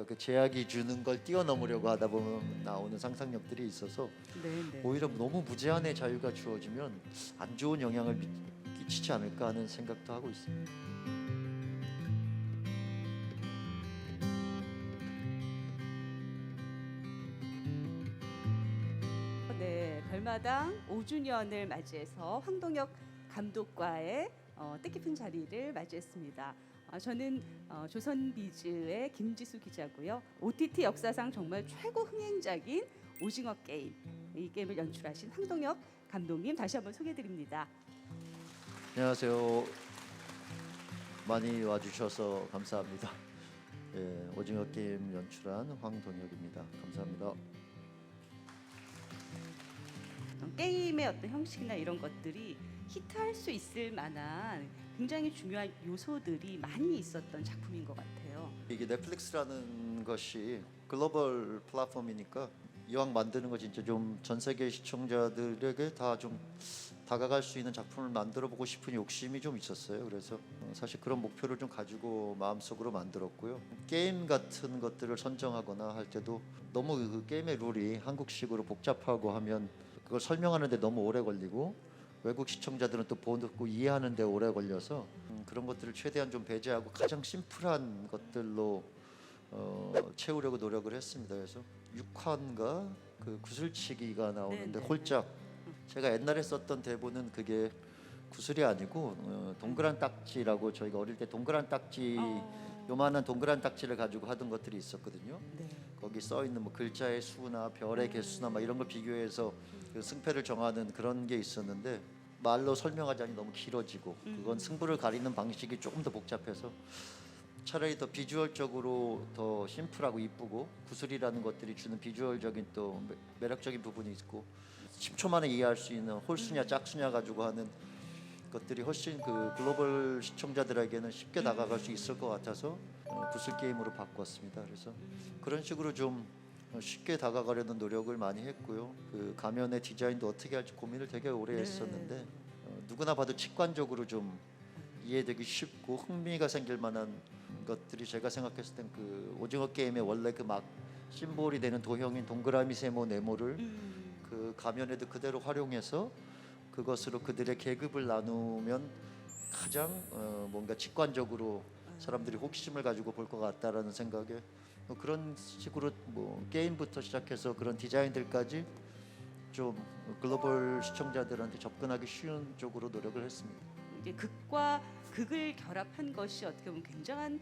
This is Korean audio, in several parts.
같아요. 그 제약이 주는 걸 뛰어넘으려고 하다 보면 나오는 상상력들이 있어서 네. 오히려 너무 무제한의 자유가 주어지면 안 좋은 영향을 끼치지 않을까 하는 생각도 하고 있습니다. 네, 별마당 5주년을 맞이해서 황동혁 감독과의 뜻깊은 자리를 맞이했습니다. 저는 조선비즈의 김지수 기자고요. OTT 역사상 정말 최고 흥행작인 오징어 게임, 이 게임을 연출하신 황동혁 감독님 다시 한번 소개드립니다. 안녕하세요. 많이 와주셔서 감사합니다. 예, 오징어 게임 연출한 황동혁입니다. 감사합니다. 게임의 어떤 형식이나 이런 것들이 히트할 수 있을 만한 굉장히 중요한 요소들이 많이 있었던 작품인 것 같아요. 이게 넷플릭스라는 것이 글로벌 플랫폼이니까 이왕 만드는 거 진짜 좀 전 세계 시청자들에게 다 좀 다가갈 수 있는 작품을 만들어 보고 싶은 욕심이 좀 있었어요. 그래서 사실 그런 목표를 좀 가지고 마음속으로 만들었고요. 게임 같은 것들을 선정하거나 할 때도 너무 그 게임의 룰이 한국식으로 복잡하고 하면 그걸 설명하는데 너무 오래 걸리고 외국 시청자들은 또 보고 이해하는 데 오래 걸려서 그런 것들을 최대한 좀 배제하고 가장 심플한 것들로 채우려고 노력을 했습니다. 그래서 6화인가 그 구슬치기가 나오는데 네네. 홀짝 제가 옛날에 썼던 대본은 그게 구슬이 아니고 동그란 딱지라고 저희가 어릴 때 동그란 딱지 요만한 동그란 딱지를 가지고 하던 것들이 있었거든요. 네. 거기 써 있는 뭐 글자의 수나 별의 개수나 막 이런 걸 비교해서 그 승패를 정하는 그런 게 있었는데 말로 설명하자니 너무 길어지고 그건 승부를 가리는 방식이 조금 더 복잡해서 차라리 더 비주얼적으로 더 심플하고 이쁘고 구슬이라는 것들이 주는 비주얼적인 또 매력적인 부분이 있고 10초 만에 이해할 수 있는 홀수냐 짝수냐 가지고 하는 것들이 훨씬 그 글로벌 시청자들에게는 쉽게 다가갈 수 있을 것 같아서 구슬 게임으로 바꿨습니다. 그래서 그런 식으로 좀 쉽게 다가가려는 노력을 많이 했고요. 그 가면의 디자인도 어떻게 할지 고민을 되게 오래 했었는데 누구나 봐도 직관적으로 좀 이해되기 쉽고 흥미가 생길 만한 것들이 제가 생각했을 땐 그 오징어 게임의 원래 그 막 심볼이 되는 도형인 동그라미, 세모, 네모를 그 가면에도 그대로 활용해서 그것으로 그들의 계급을 나누면 가장 뭔가 직관적으로 사람들이 호기심을 가지고 볼 것 같다라는 생각에 그런 식으로 뭐 게임부터 시작해서 그런 디자인들까지 좀 글로벌 시청자들한테 접근하기 쉬운 쪽으로 노력을 했습니다. 이제 극과 극을 결합한 것이 어떻게 보면 굉장한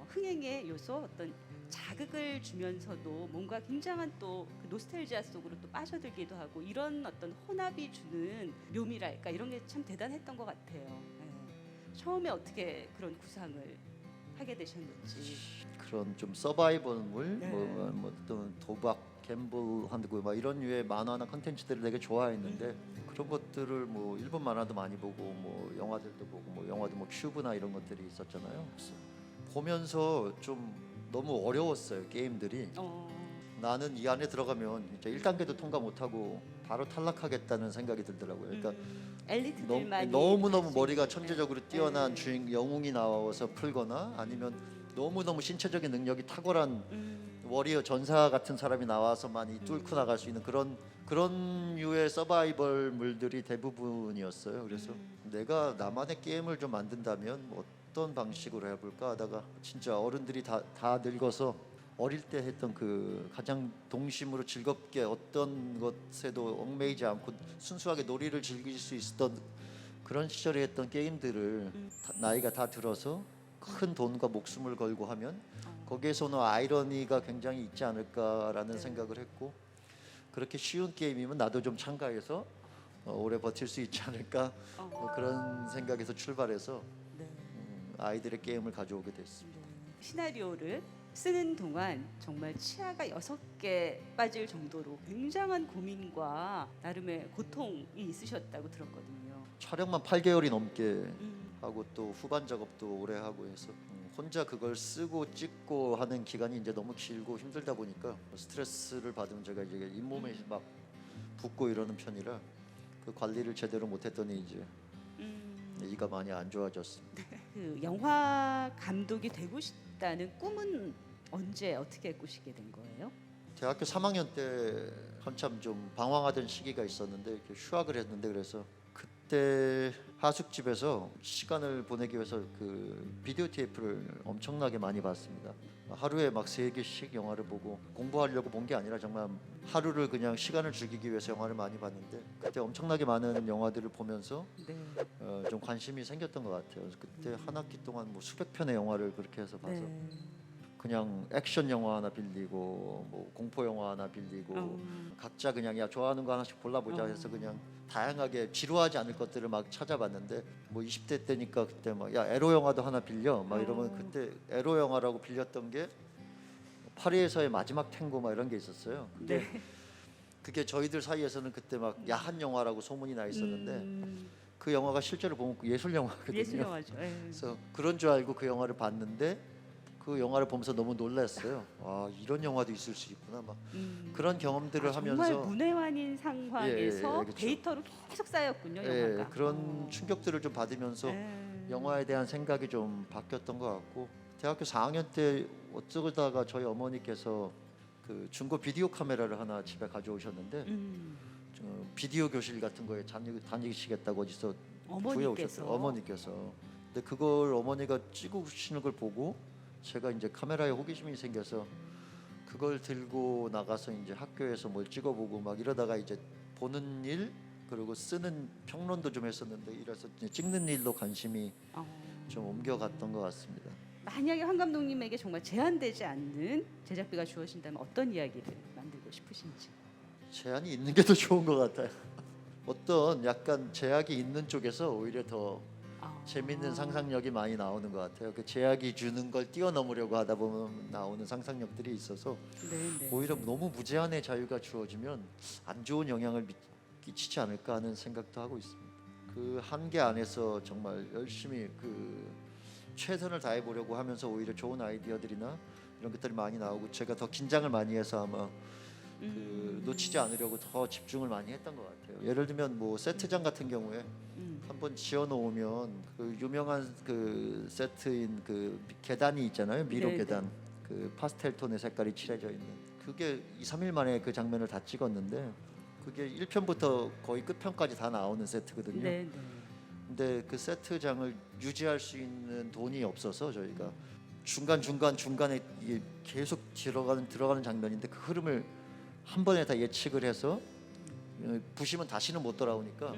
흥행의 요소, 어떤 자극을 주면서도 뭔가 굉장한 또그 노스텔지아 속으로 또 빠져들기도 하고 이런 어떤 혼합이 주는 묘미랄까 이런 게 참 대단했던 것 같아요. 네. 처음에 어떻게 그런 구상을 하게 되셨는지. 그런 좀 서바이벌물, 네. 뭐 어떤 도박, 갬블 한다고 막 이런 류의 만화나 컨텐츠들을 되게 좋아했는데 그런 것들을 뭐 일본 만화도 많이 보고 뭐 영화들도 보고 뭐 영화도 뭐 큐브나 이런 것들이 있었잖아요. 그래서 보면서 좀 너무 어려웠어요 게임들이. 나는 이 안에 들어가면 진짜 1단계도 통과 못하고 바로 탈락하겠다는 생각이 들더라고요. 그러니까 엘리트들만이 너무너무 할수 머리가 있는, 천재적으로 네. 뛰어난 주인 영웅이 나와서 풀거나 아니면 너무너무 신체적인 능력이 탁월한 워리어 전사 같은 사람이 나와서만 뚫고 나갈 수 있는 그런 류의 서바이벌물들이 대부분이었어요. 그래서 내가 나만의 게임을 좀 만든다면 뭐 어떤 방식으로 해볼까 하다가 진짜 어른들이 다 늙어서 어릴 때 했던 그 가장 동심으로 즐겁게 어떤 것에도 얽매이지 않고 순수하게 놀이를 즐길 수 있었던 그런 시절에 했던 게임들을 나이가 다 들어서 큰 돈과 목숨을 걸고 하면 거기에서는 아이러니가 굉장히 있지 않을까라는 네. 생각을 했고 그렇게 쉬운 게임이면 나도 좀 참가해서 오래 버틸 수 있지 않을까 그런 생각에서 출발해서 네. 아이들의 게임을 가져오게 됐습니다. 시나리오를 쓰는 동안 정말 치아가 6개 빠질 정도로 굉장한 고민과 나름의 고통이 있으셨다고 들었거든요. 촬영만 8개월이 넘게 하고 또 후반 작업도 오래 하고 해서 혼자 그걸 쓰고 찍고 하는 기간이 이제 너무 길고 힘들다 보니까 스트레스를 받으면 제가 이제 잇몸에 막 붓고 이러는 편이라 그 관리를 제대로 못했더니 이제 이가 많이 안 좋아졌습니다. 그 영화 감독이 되고 싶다는 꿈은 언제 어떻게 꾸시게 된 거예요? 대학교 3학년 때 한참 좀 방황하던 시기가 있었는데 이렇게 휴학을 했는데 그래서 그때 하숙집에서 시간을 보내기 위해서 그 비디오 테이프를 엄청나게 많이 봤습니다. 하루에 막 3개씩 영화를 보고 공부하려고 본 게 아니라 정말 하루를 그냥 시간을 즐기기 위해서 영화를 많이 봤는데 그때 엄청나게 많은 영화들을 보면서 네. 좀 관심이 생겼던 것 같아요. 그래서 그때 한 학기 동안 뭐 수백 편의 영화를 그렇게 해서 봐서 네. 그냥 액션 영화 하나 빌리고 뭐 공포 영화 하나 빌리고 각자 그냥 야 좋아하는 거 하나씩 골라보자 해서 그냥 다양하게 지루하지 않을 것들을 막 찾아봤는데 뭐 20대 때니까 그때 막 야 에로 영화도 하나 빌려 막 이러면 그때 에로 영화라고 빌렸던 게 파리에서의 마지막 탱고 막 이런 게 있었어요. 그게 저희들 사이에서는 그때 막 야한 영화라고 소문이 나 있었는데 그 영화가 실제로 보면 예술 영화거든요. 예술 영화죠. 예. 그래서 그런 줄 알고 그 영화를 봤는데 그 영화를 보면서 너무 놀랐어요. 아 이런 영화도 있을 수 있구나 막 그런 경험들을 하면서 정말 문외한인 상황에서 그렇죠. 데이터로 계속 쌓였군요. 예, 영화가. 그런 충격들을 좀 받으면서 영화에 대한 생각이 좀 바뀌었던 것 같고 대학교 4학년 때 어쩌다가 저희 어머니께서 그 중고 비디오 카메라를 하나 집에 가져오셨는데 저 비디오 교실 같은 거에 다니시겠다고 어디서 구해오셨어요. 어머니께서. 근데 그걸 어머니가 찍으시는 걸 보고 제가 이제 카메라에 호기심이 생겨서 그걸 들고 나가서 이제 학교에서 뭘 찍어보고 막 이러다가 이제 보는 일 그리고 쓰는 평론도 좀 했었는데 이래서 이제 찍는 일로 관심이 좀 옮겨갔던 것 같습니다. 만약에 황 감독님에게 정말 제한되지 않는 제작비가 주어진다면 어떤 이야기를 만들고 싶으신지. 제한이 있는 게 더 좋은 것 같아요. 어떤 약간 제약이 있는 쪽에서 오히려 더 재밌는 상상력이 많이 나오는 것 같아요. 그 제약이 주는 걸 뛰어넘으려고 하다 보면 나오는 상상력들이 있어서 네. 오히려 너무 무제한의 자유가 주어지면 안 좋은 영향을 끼치지 않을까 하는 생각도 하고 있습니다. 그 한계 안에서 정말 열심히 그 최선을 다해 보려고 하면서 오히려 좋은 아이디어들이나 이런 것들이 많이 나오고 제가 더 긴장을 많이 해서 아마 그 놓치지 않으려고 더 집중을 많이 했던 것 같아요. 예를 들면 뭐 세트장 같은 경우에 한번 지어 놓으면 그 유명한 그 세트인 그 계단이 있잖아요. 미로 네네. 계단. 그 파스텔 톤의 색깔이 칠해져 있는. 그게 2, 3일 만에 그 장면을 다 찍었는데 그게 1편부터 거의 끝편까지 다 나오는 세트거든요. 네. 근데 그 세트장을 유지할 수 있는 돈이 없어서 저희가 중간에 이게 계속 들어가는 장면인데 그 흐름을 한 번에 다 예측을 해서 부시면 다시는 못 돌아오니까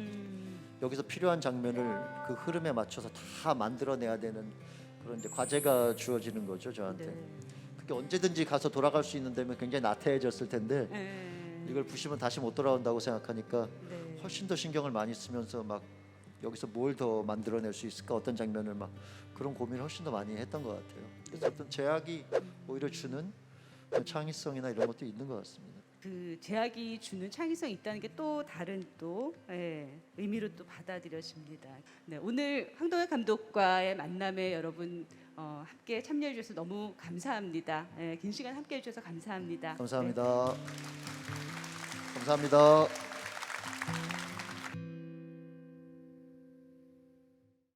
여기서 필요한 장면을 그 흐름에 맞춰서 다 만들어내야 되는 그런 이제 과제가 주어지는 거죠 저한테. 네. 그게 언제든지 가서 돌아갈 수 있는 데면 굉장히 나태해졌을 텐데 이걸 부시면 다시 못 돌아온다고 생각하니까 훨씬 더 신경을 많이 쓰면서 막 여기서 뭘 더 만들어낼 수 있을까 어떤 장면을 막 그런 고민을 훨씬 더 많이 했던 것 같아요. 그래서 어떤 제약이 오히려 주는 창의성이나 이런 것도 있는 것 같습니다. 그 제약이 주는 창의성이 있다는 게 또 다른 또 의미로 또 받아들여집니다. 네, 오늘 황동혁 감독과의 만남에 여러분 함께 참여해 주셔서 너무 감사합니다. 긴 시간 함께 해주셔서 감사합니다. 감사합니다. 감사합니다.